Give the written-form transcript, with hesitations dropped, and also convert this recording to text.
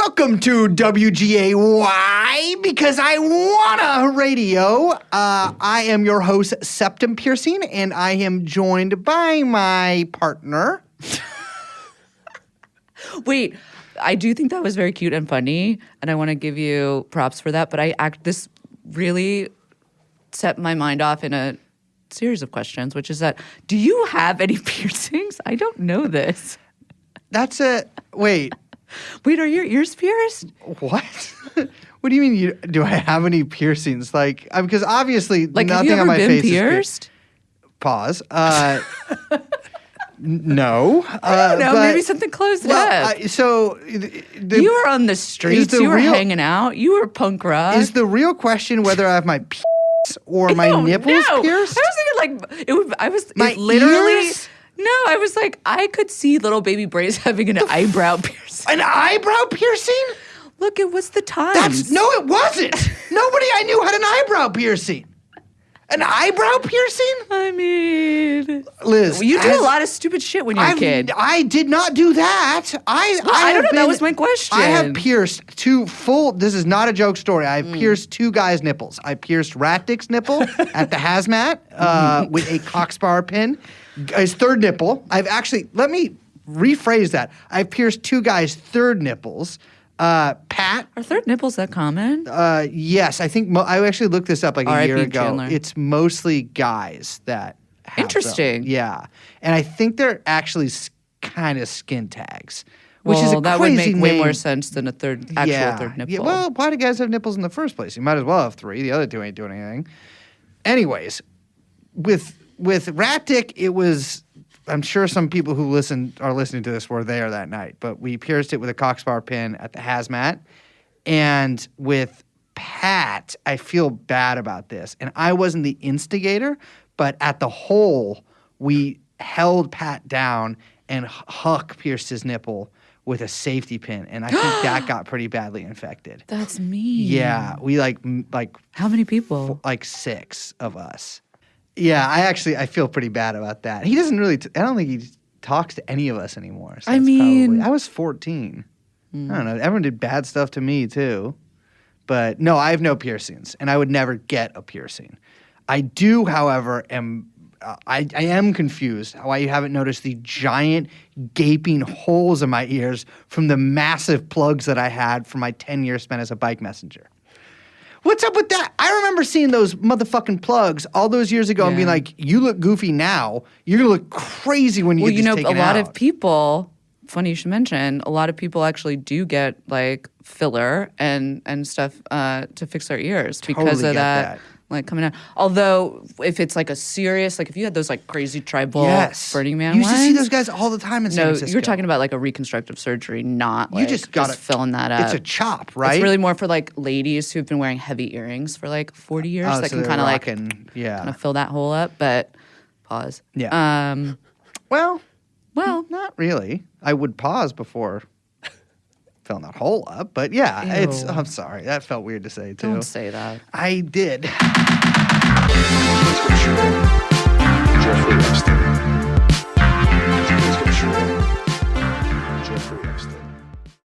Welcome to WGAY, because I wanna radio. I am your host, Septum Piercing, and I am joined by my partner. Wait, I do think that was very cute and funny, and I want to give you props for that. But this really set my mind off in a series of questions, which is that, do you have any piercings? I don't know this. Wait. Wait, are your ears pierced? What? What do you mean? Do I have any piercings? Because obviously Like, nothing have you on ever my been face pierced? is Pause. No. I don't know. Maybe something closed up. You were on the streets. You were hanging out. You were punk rock. Is the real question whether I have my or my nipples pierced? I was thinking I was like, I could see little baby Brace having an eyebrow piercing. An eyebrow piercing? Look, it was the times. No, it wasn't. Nobody I knew had an eyebrow piercing. An eyebrow piercing? I mean, Liz, you do a lot of stupid shit when you're a kid. I did not do that. I don't know. That was my question. I have pierced this is not a joke story. I've pierced two guys' nipples. I pierced Rat Dick's nipple at the hazmat with a cockspar pin. His third nipple. Let me rephrase that. I've pierced two guys' third nipples. Pat. Are third nipples that common? Yes. I think I actually looked this up like a year ago. Chandler. It's mostly guys that have Interesting. them. Yeah. And I think they're actually kind of skin tags. Which is that would make way more sense than a third nipple. Yeah, well, why do guys have nipples in the first place? You might as well have three. The other two ain't doing anything. Anyways, with Rat Dick, it was, I'm sure some people who are listening to this were there that night, but we pierced it with a cockspar pin at the hazmat. And with Pat, I feel bad about this. And I wasn't the instigator, but at the hole, we held Pat down and Huck pierced his nipple with a safety pin, and I think that got pretty badly infected. That's mean. Yeah, we like how many people? Like 6 of us. Yeah, I feel pretty bad about that. He doesn't really. I don't think he talks to any of us anymore. So I was 14. I don't know. Everyone did bad stuff to me too, but no, I have no piercings, and I would never get a piercing. I do, however, I am confused why you haven't noticed the giant gaping holes in my ears from the massive plugs that I had for my 10 years spent as a bike messenger. What's up with that? I remember seeing those motherfucking plugs all those years ago and being like, you look goofy now. You're going to look crazy when you get this taken out. A lot of people, funny you should mention, a lot of people actually do get like filler and stuff to fix their ears because of that. Like coming out. Although if it's like a serious, like if you had those like crazy tribal Burning Man you used ones. to see those guys all the time in San Francisco. You're talking about like a reconstructive surgery, not like just filling that up. It's a chop, right? It's really more for like ladies who've been wearing heavy earrings for like 40 years that can kind of kind of fill that hole up. But pause. Yeah. Well, not really. I would pause before filling that hole up, but yeah, Ew. I'm sorry. That felt weird to say too. Don't say that. I did. Jeffrey Epstein.